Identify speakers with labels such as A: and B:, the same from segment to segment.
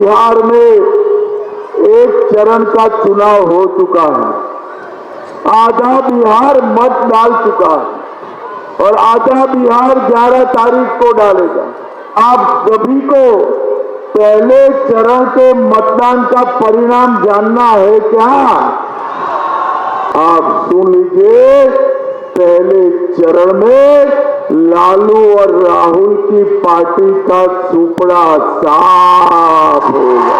A: बिहार में एक चरण का चुनाव हो चुका है, आधा बिहार मत डाल चुका है और आधा बिहार 11 तारीख को डालेगा। आप सभी को पहले चरण के मतदान का परिणाम जानना है क्या? आप सुन लीजिए, पहले चरण में लालू और राहुल की पार्टी का सुपड़ा साफ होगा।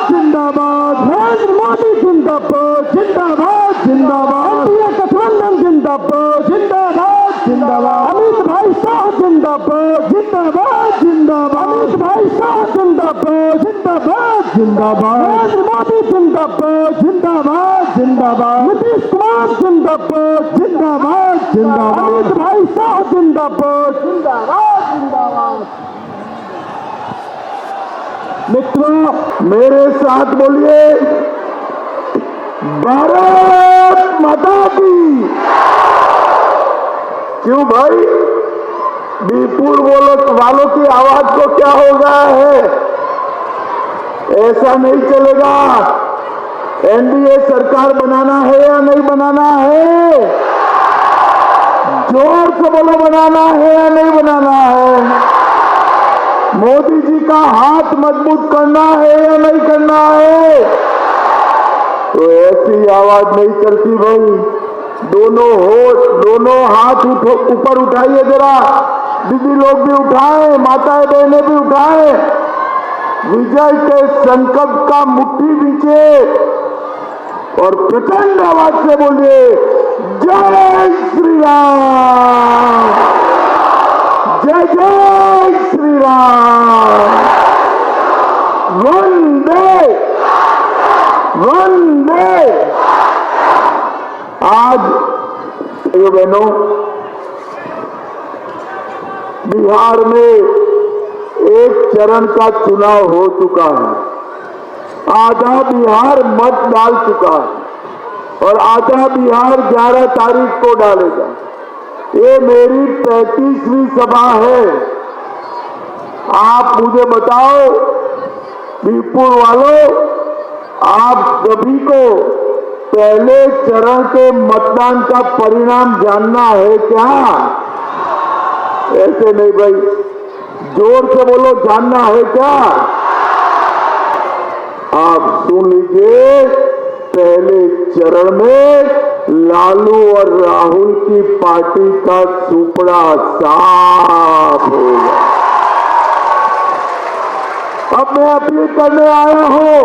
B: जिंदाबाद, नरेंद्र मोदी जिंदाबाद, जिंदाबाद जिंदाबाद, एनडीए गठबंधन जिंदाबाद, जिंदाबाद जिंदाबाद, अमित भाई शाह जिंदाबाद, जिंदाबाद जिंदाबाद, अमित भाई शाह जिंदाबाद, जिंदाबाद जिंदाबाद, नरेंद्र मोदी जिंदाबाद, जिंदाबाद जिंदाबाद, नीतीश कुमार जिंदाबाद, जिंदाबाद जिंदाबाद, अमित भाई शाह जिंदाबाद, जिंदाबाद जिंदाबाद।
A: मित्रों, मेरे साथ बोलिए, भारत माता की। क्यों भाई, बीरपुर वालों की आवाज को क्या हो गया है? ऐसा नहीं चलेगा। एनडीए सरकार बनाना है या नहीं बनाना है? जोर से बोलो, बनाना है या नहीं बनाना है? मोदी जी का हाथ मजबूत करना है या नहीं करना है? तो ऐसी आवाज नहीं चलती भाई। दोनों हाथ ऊपर उठाइए जरा, दीदी लोग भी उठाएं, माताएं बहनें भी उठाएं। विजय के संकल्प का मुट्ठी नीचे और प्रचंड आवाज से बोलिए, जय श्री राम, जय जय श्री राम, वंदे वंदे। आज भाइयों बहनों, बिहार में एक चरण का चुनाव हो चुका है, आधा बिहार मत डाल चुका है और आधा बिहार 11 तारीख को डालेगा। ये मेरी 35वीं सभा है। आप मुझे बताओ, बीरपुर वालों, आप सभी को पहले चरण के मतदान का परिणाम जानना है क्या? ऐसे नहीं भाई, जोर से बोलो, जानना है क्या? आप सुन लीजिए, पहले चरण में लालू और राहुल की पार्टी का सुपड़ा साफ होगा। अब मैं अपील करने आया हूं,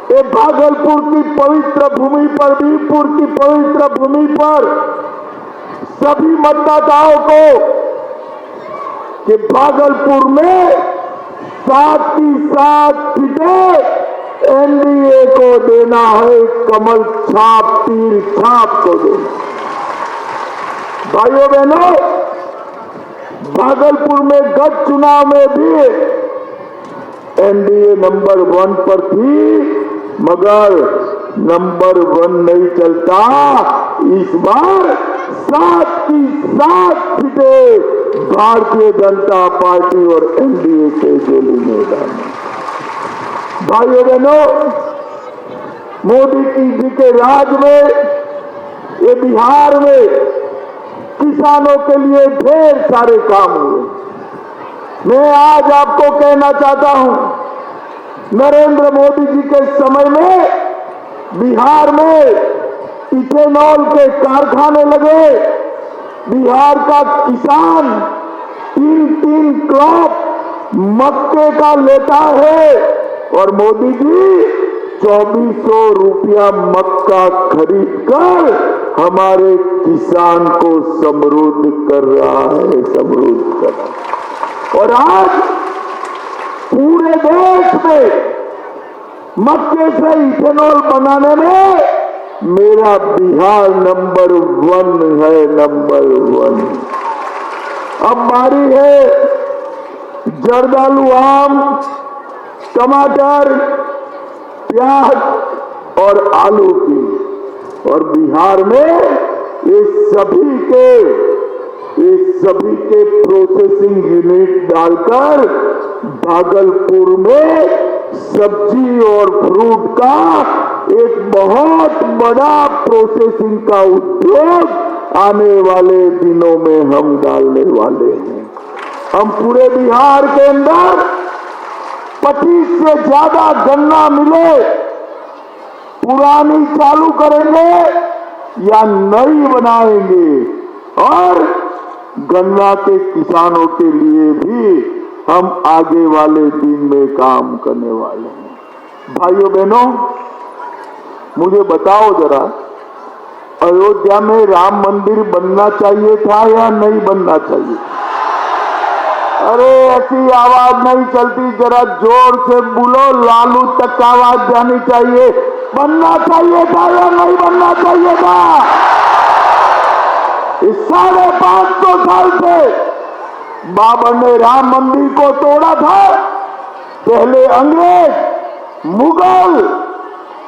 A: ये भागलपुर की पवित्र भूमि पर, बीरपुर की पवित्र भूमि पर सभी मतदाताओं को कि भागलपुर में 7 की 7 सीटें एनडीए को देना है, कमल छाप, तीर छाप को देना। भाइयों बहनों, भागलपुर में गत चुनाव में भी एनडीए नंबर 1 पर थी, मगर नंबर 1 नहीं चलता। इस बार 7 की 7 सीटें भारतीय जनता पार्टी और एनडीए के जोली मैदान में। भाइयों बहनों, मोदी जी के राज में ये बिहार में किसानों के लिए ढेर सारे काम हुए। मैं आज आपको कहना चाहता हूं, नरेंद्र मोदी जी के समय में बिहार में इथेनॉल के कारखाने लगे। बिहार का किसान 3 क्रॉप मक्के का लेता है और मोदी जी 2400 रुपया मक्का खरीद कर हमारे किसान को समृद्ध कर रहा है, समृद्ध कर रहा है। और आज पूरे देश में मक्के से इथेनॉल बनाने में मेरा बिहार नंबर 1 है, नंबर 1। अब बारी है जर्दालू, आम, टमाटर, प्याज और आलू की। और बिहार में ये सभी के प्रोसेसिंग यूनिट डालकर भागलपुर में सब्जी और फ्रूट का एक बहुत बड़ा प्रोसेसिंग का उद्योग आने वाले दिनों में हम डालने वाले हैं। हम पूरे बिहार के अंदर 25 से ज्यादा गन्ना मिले पुरानी चालू करेंगे या नई बनाएंगे, और गन्ना के किसानों के लिए भी हम आगे वाले दिन में काम करने वाले हैं। भाइयों बहनों, मुझे बताओ जरा, अयोध्या में राम मंदिर बनना चाहिए था या नहीं बनना चाहिए? अरे ऐसी आवाज नहीं चलती, जरा जोर से बोलो, लालू तक आवाज जानी चाहिए। बनना चाहिए था या नहीं बनना चाहिए था? इस 550 साल से बाबर ने राम मंदिर को तोड़ा था, पहले अंग्रेज, मुगल,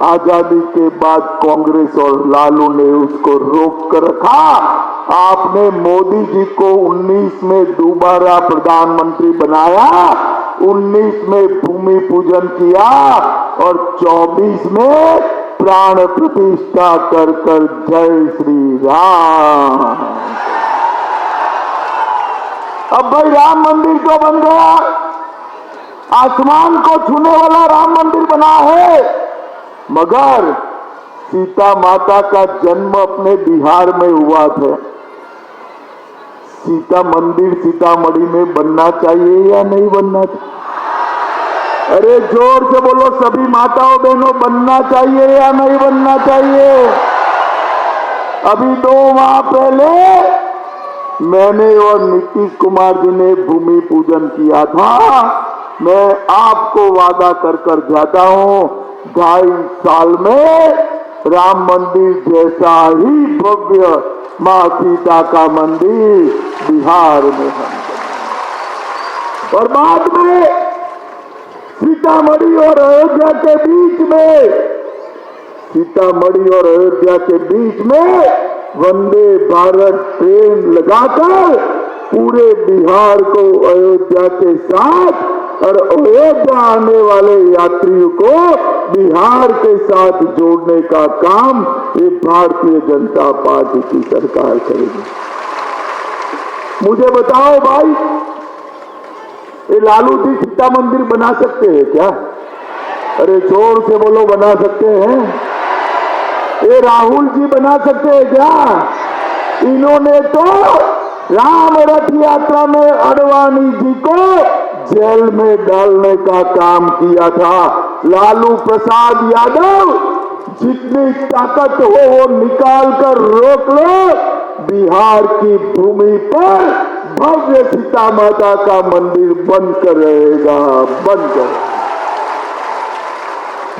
A: आजादी के बाद कांग्रेस और लालू ने उसको रोक कर रखा। आपने मोदी जी को 19 में दोबारा प्रधानमंत्री बनाया, 19 में भूमि पूजन किया और 24 में प्राण प्रतिष्ठा कर कर जय श्री राम। अब भाई राम मंदिर तो बन गया, आसमान को छूने वाला राम मंदिर बना है, मगर सीता माता का जन्म अपने बिहार में हुआ था। सीता मंदिर सीतामढ़ी में बनना चाहिए या नहीं बनना चाहिए? अरे जोर से बोलो सभी माताओं बहनों, बनना चाहिए या नहीं बनना चाहिए? अभी 2 माह पहले मैंने और नीतीश कुमार जी ने भूमि पूजन किया था। मैं आपको वादा कर कर जाता हूं, 2.5 साल में राम मंदिर जैसा ही भव्य मां सीता का मंदिर बिहार में हम बना। और बाद में सीतामढ़ी और अयोध्या के बीच में, सीतामढ़ी और अयोध्या के बीच में वंदे भारत ट्रेन लगाकर पूरे बिहार को अयोध्या के साथ और अयोध्या आने वाले यात्रियों को बिहार के साथ जोड़ने का काम ये भारतीय जनता पार्टी की सरकार करेगी। मुझे बताओ भाई, ये लालू जी सीता मंदिर बना सकते हैं क्या? अरे जोर से बोलो, बना सकते हैं? ये राहुल जी बना सकते हैं क्या? इन्होंने तो राम रथ यात्रा में अडवाणी जी को जेल में डालने का काम किया था। लालू प्रसाद यादव, जितनी ताकत हो वो निकाल कर रोक लो, बिहार की भूमि पर भव्य सीता माता का मंदिर बनकर रहेगा, बनकर।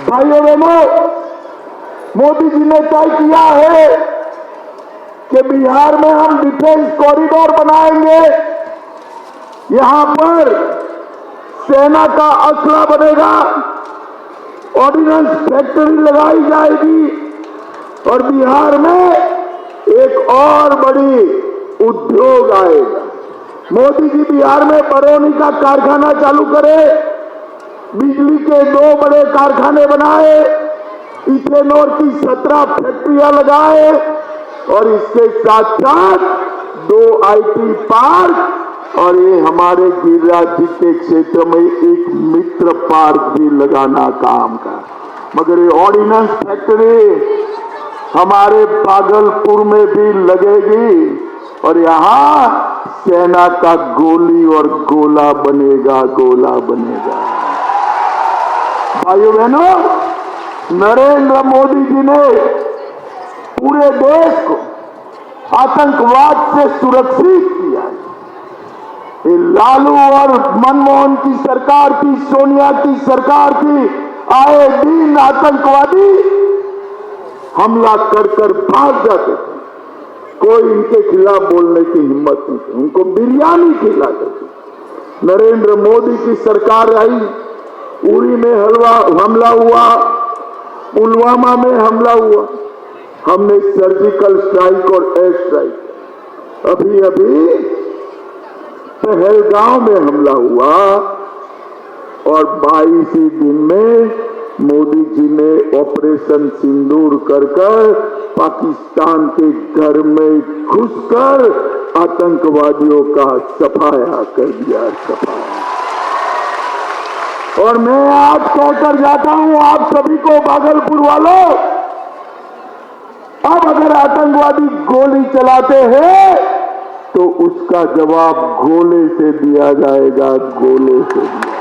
A: भाइयों बहनों, मोदी जी ने तय किया है कि बिहार में हम डिफेंस कॉरिडोर बनाएंगे, यहां पर सेना का असला बनेगा, ऑर्डिनेंस फैक्ट्री लगाई जाएगी और बिहार में एक और बड़ी उद्योग आएगा। मोदी जी बिहार में बरौनी का कारखाना चालू करे, बिजली के 2 बड़े कारखाने बनाए, इथेनॉल की 17 फैक्ट्रियां लगाए और इसके साथ साथ 2 IT पार्क और ये हमारे गिरिराज जी के क्षेत्र में एक मित्र पार्क भी लगाना काम का। मगर ये ऑर्डिनेंस फैक्ट्री हमारे भागलपुर में भी लगेगी और यहाँ सेना का गोली और गोला बनेगा, गोला बनेगा। भाइयों बहनों, नरेंद्र मोदी जी ने पूरे देश को आतंकवाद से सुरक्षित किया। ये लालू और मनमोहन की सरकार की, सोनिया की सरकार की आए दिन आतंकवादी हमला कर कर भाग जाते थे, कोई इनके खिलाफ बोलने की हिम्मत नहीं थी, उनको बिरयानी खिलाते थे। नरेंद्र मोदी की सरकार आई, उरी में हमला हुआ, पुलवामा में हमला हुआ, हमने सर्जिकल स्ट्राइक और एयर स्ट्राइक, अभी अभी पहलगांव में हमला हुआ, और 22 ही दिन में मोदी जी ने ऑपरेशन सिंदूर कर पाकिस्तान के घर में घुसकर आतंकवादियों का सफाया कर दिया, सफाया। और मैं आज कहकर जाता हूं आप सभी को, भागलपुर वालों, अब अगर आतंकवादी गोली चलाते हैं तो उसका जवाब गोले से दिया जाएगा, गोले से दिया जाएगा।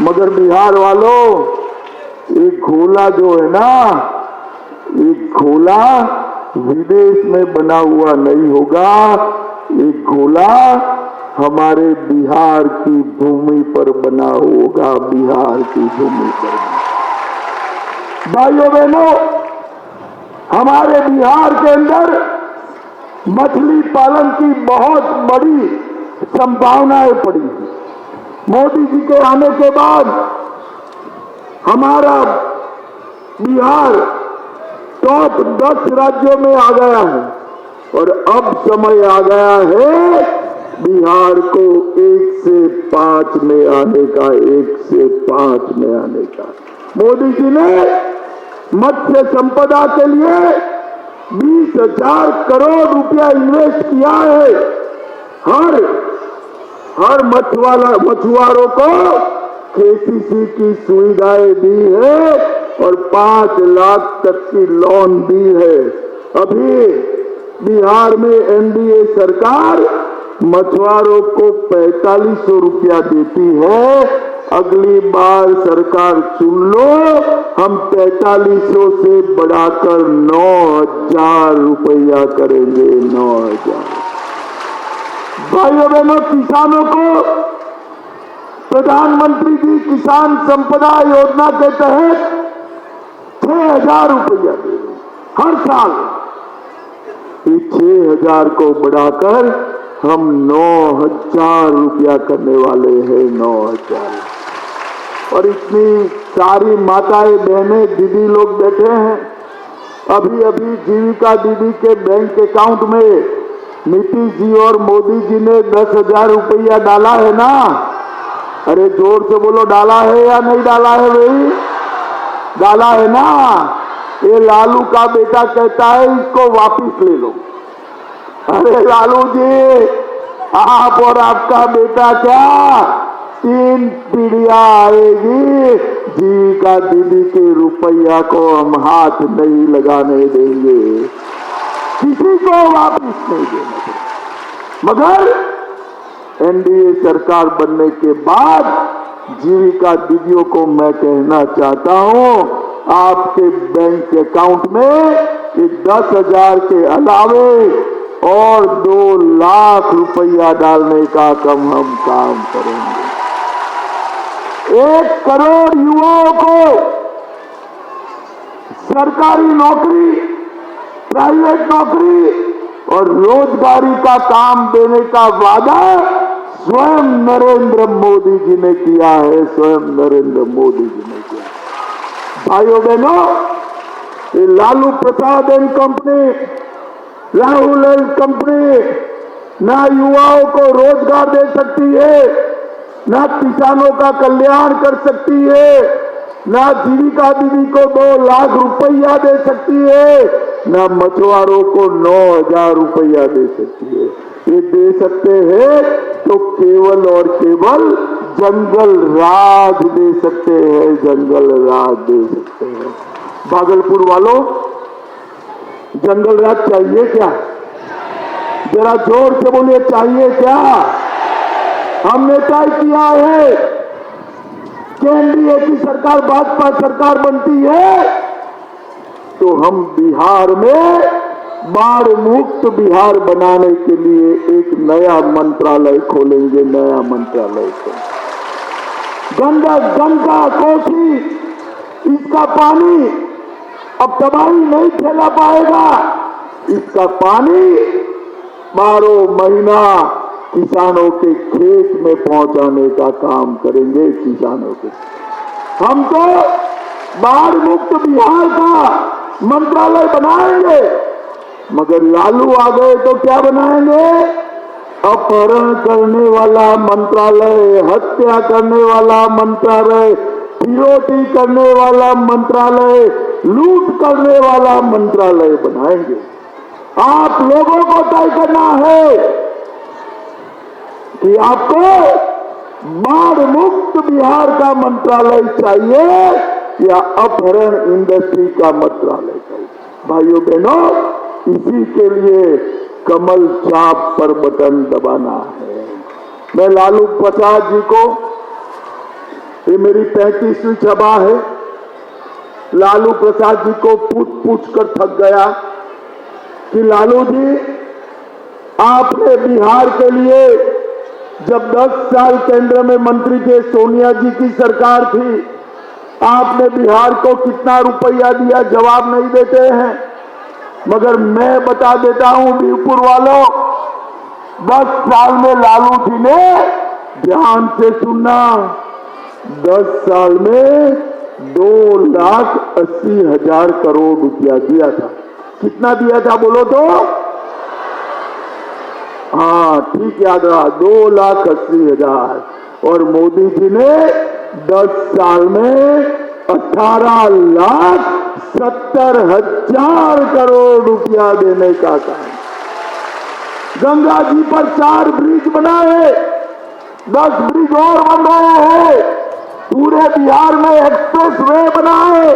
A: मगर बिहार वालों, एक गोला जो है ना, एक गोला विदेश में बना हुआ नहीं होगा, एक गोला हमारे बिहार की भूमि पर बना होगा, बिहार की भूमि पर। भाइयों बहनों, हमारे बिहार के अंदर मछली पालन की बहुत बड़ी संभावनाएं पड़ी हैं। मोदी जी के आने के बाद हमारा बिहार टॉप 10 राज्यों में आ गया है और अब समय आ गया है बिहार को 1 से 5 में आने का, 1 से 5 में आने का। मोदी जी ने मत्स्य संपदा के लिए 20,000 करोड़ रुपया इन्वेस्ट किया है। हर मछुआरों को केसीसी की सुविधाएं दी है और 5 लाख तक की लोन दी है। अभी बिहार में एनडीए सरकार मछुआरों को 4500 रुपया देती है। अगली बार सरकार चुन लो, हम 4500 से बढ़ाकर 9,000 रुपया करेंगे, 9,000। भाइयों बहनों, किसानों को प्रधानमंत्री जी किसान संपदा योजना के तहत 6,000 रुपया दे हर साल। इस 6,000 को बढ़ाकर हम 9,000 रुपया करने वाले हैं, 9,000। और इतनी सारी माताएं, बहनें, दीदी लोग बैठे हैं। अभी अभी जीविका दीदी के बैंक अकाउंट में नीतीश जी और मोदी जी ने 10,000 रुपया डाला है ना? अरे जोर से बोलो, डाला है या नहीं डाला है भाई? डाला है ना? ये लालू का बेटा कहता है इसको वापिस ले लो। अरे लालू जी, आप और आपका बेटा क्या 3 पीढ़ियां आएगी, जीविका दीदी के रुपया को हम हाथ नहीं लगाने देंगे, किसी को वापिस नहीं देना। मगर एनडीए सरकार बनने के बाद जीविका दीदियों को मैं कहना चाहता हूं, आपके बैंक अकाउंट में 10,000 के अलावे और 2 लाख रुपया डालने का हम काम करेंगे। 1 करोड़ युवाओं को सरकारी नौकरी, प्राइवेट नौकरी और रोजगारी का काम देने का वादा स्वयं नरेंद्र मोदी जी ने किया है, स्वयं नरेंद्र मोदी जी ने किया। भाइयों बहनों, ये Lalu Prasad and company, Rahul and company ना युवाओं को रोजगार दे सकती है, ना किसानों का कल्याण कर सकती है, ना जीविका दीदी को 2 लाख रुपया दे सकती है, ना मछुआरों को 9,000 रुपया दे सकती है। ये दे सकते हैं तो केवल और केवल जंगल राज दे सकते हैं, जंगल राज दे सकते हैं। भागलपुर वालों, जंगल राज चाहिए क्या? जरा जोर से बोलिए, चाहिए क्या? हमने तय किया है कि एनडीए की सरकार, भाजपा सरकार बनती है तो हम बिहार में बाढ़ मुक्त बिहार बनाने के लिए एक नया मंत्रालय खोलेंगे, नया मंत्रालय खोलेंगे। गंगा कोसी, इसका पानी अब तबाही नहीं फैला पाएगा। इसका पानी 12 महीना किसानों के खेत में पहुंचाने का काम करेंगे, किसानों के। हम तो बाढ़ मुक्त बिहार का मंत्रालय बनाएंगे, मगर लालू आ गए तो क्या बनाएंगे? अपहरण करने वाला मंत्रालय, हत्या करने वाला मंत्रालय, फिरौती करने वाला मंत्रालय, लूट करने वाला मंत्रालय बनाएंगे। आप लोगों को तय करना है कि आपको बाढ़ मुक्त बिहार का मंत्रालय चाहिए या अपहरण इंडस्ट्री का मंत्रालय चाहिए। भाइयों बहनों, इसी के लिए कमल छाप पर बटन दबाना है। मैं लालू प्रसाद जी को, ये मेरी 35वीं सभा है, लालू प्रसाद जी को पूछ कर थक गया कि लालू जी, आपने बिहार के लिए जब 10 साल केंद्र में मंत्री थे, सोनिया जी की सरकार थी, आपने बिहार को कितना रुपया दिया, जवाब नहीं देते हैं। मगर मैं बता देता हूं बीरपुर वालों, 10 साल में लालू जी ने, ध्यान से सुनना, 10 साल में 2,80,000 करोड़ रुपया दिया था। कितना दिया था बोलो तो? हाँ ठीक याद रहा, 2,80,000। और मोदी जी ने 10 साल में 18,70,000 करोड़ रुपया देने का काम। गंगा जी पर 4 ब्रिज बनाए, 10 ब्रिज और बन रहे हैं। पूरे बिहार में एक्सप्रेस वे बनाए,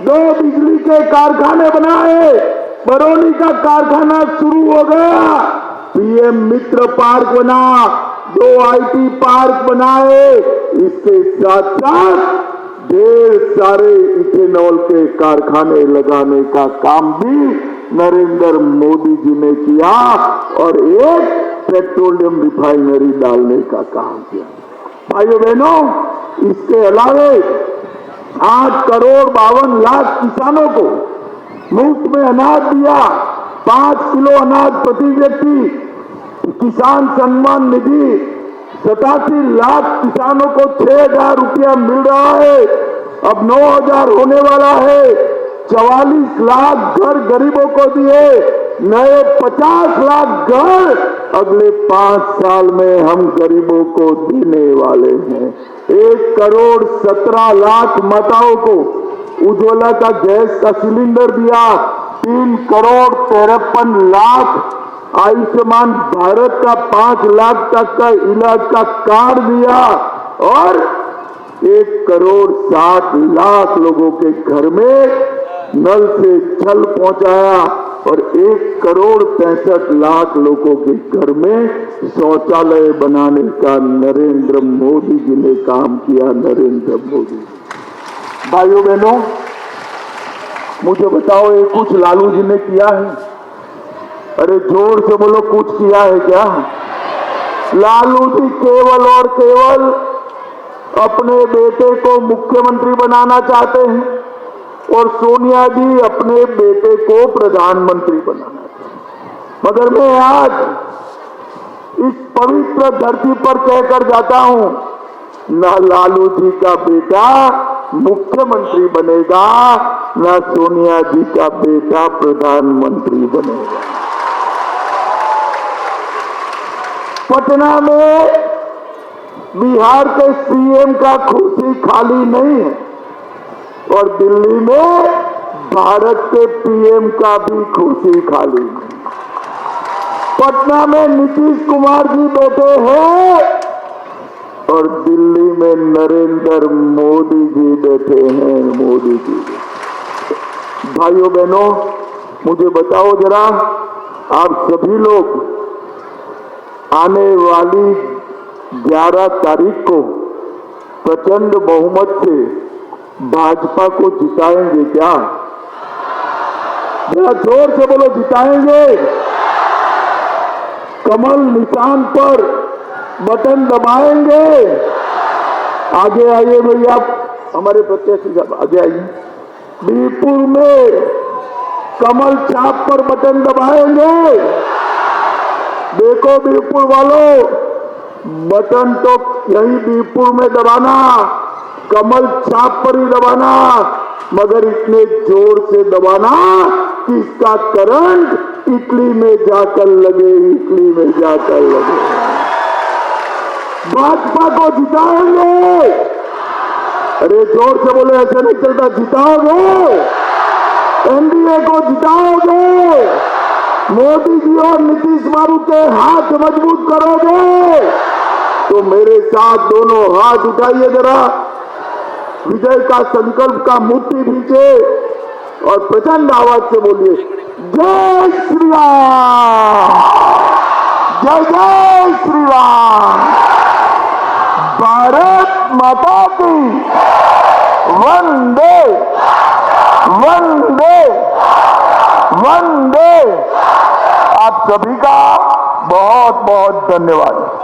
A: 2 बिजली के कारखाने बनाए, बरौनी का कारखाना शुरू हो गया, पीएम मित्र पार्क बना, 2 आईटी पार्क बनाए। इसके साथ साथ ढेर सारे इथेनॉल के कारखाने लगाने का काम भी नरेंद्र मोदी जी ने किया और एक पेट्रोलियम रिफाइनरी डालने का काम किया। भाइयों बहनों, इसके अलावे 8 करोड़ 52 लाख किसानों को मुफ्त में अनाज दिया, 5 किलो अनाज प्रति व्यक्ति। किसान सम्मान निधि 87 लाख किसानों को 6,000 रुपया मिल रहा है, अब 9,000 होने वाला है। 44 लाख घर गरीबों को दिए, नए 50 लाख घर अगले 5 साल में हम गरीबों को देने वाले हैं। 1 करोड़ 17 लाख माताओं को उज्ज्वला का गैस का सिलेंडर दिया, 3 करोड़ 53 लाख आयुष्मान भारत का 5 लाख तक का इलाज का कार्ड दिया और 1 करोड़ 60 लाख लोगों के घर में नल से जल पहुंचाया और 1 करोड़ 65 लाख लोगों के घर में शौचालय बनाने का नरेंद्र मोदी जी ने काम किया। नरेंद्र मोदी। भाइयों बहनों, मुझे बताओ ये कुछ लालू जी ने किया है? अरे जोर से बोलो, कुछ किया है क्या? लालू जी केवल और केवल अपने बेटे को मुख्यमंत्री बनाना चाहते हैं और सोनिया जी अपने बेटे को प्रधानमंत्री बनाना चाहते हैं। मगर मैं आज इस पवित्र धरती पर कहकर जाता हूं, ना लालू जी का बेटा मुख्यमंत्री बनेगा, ना सोनिया जी का बेटा प्रधानमंत्री बनेगा। पटना में बिहार के सीएम का कुर्सी खाली नहीं है और दिल्ली में भारत के पीएम का भी कुर्सी खाली नहीं। पटना में नीतीश कुमार जी बैठे हैं और दिल्ली में नरेंद्र मोदी जी बैठे हैं। मोदी जी। भाइयों बहनों, मुझे बताओ जरा, आप सभी लोग आने वाली 11 तारीख को प्रचंड बहुमत से भाजपा को जिताएंगे क्या? जरा जोर से बोलो, जिताएंगे? कमल निशान पर बटन दबाएंगे? आगे आइए भैया, हमारे प्रत्याशी साहब आगे आइए। बीरपुर में कमल छाप पर बटन दबाएंगे? देखो बीरपुर वालों, बटन तो यही बीरपुर में दबाना, कमल छाप पर ही दबाना, मगर इतने जोर से दबाना कि इसका करंट इटली में जाकर लगे, इटली में जाकर लगे। भाजपा को जिताएंगे। अरे जोर से बोले, ऐसे नहीं चलता। जिताओगे, एनडीए को जिताओगे, मोदी जी और नीतीश बाबू के हाथ मजबूत करोगे तो मेरे साथ दोनों हाथ उठाइए जरा, विजय का संकल्प का मुट्ठी भींचे और प्रचंड आवाज से बोलिए, जय श्री राम, जय जय श्री राम, भारत माता की वंदे वंदे वंदे। आप सभी का बहुत बहुत धन्यवाद।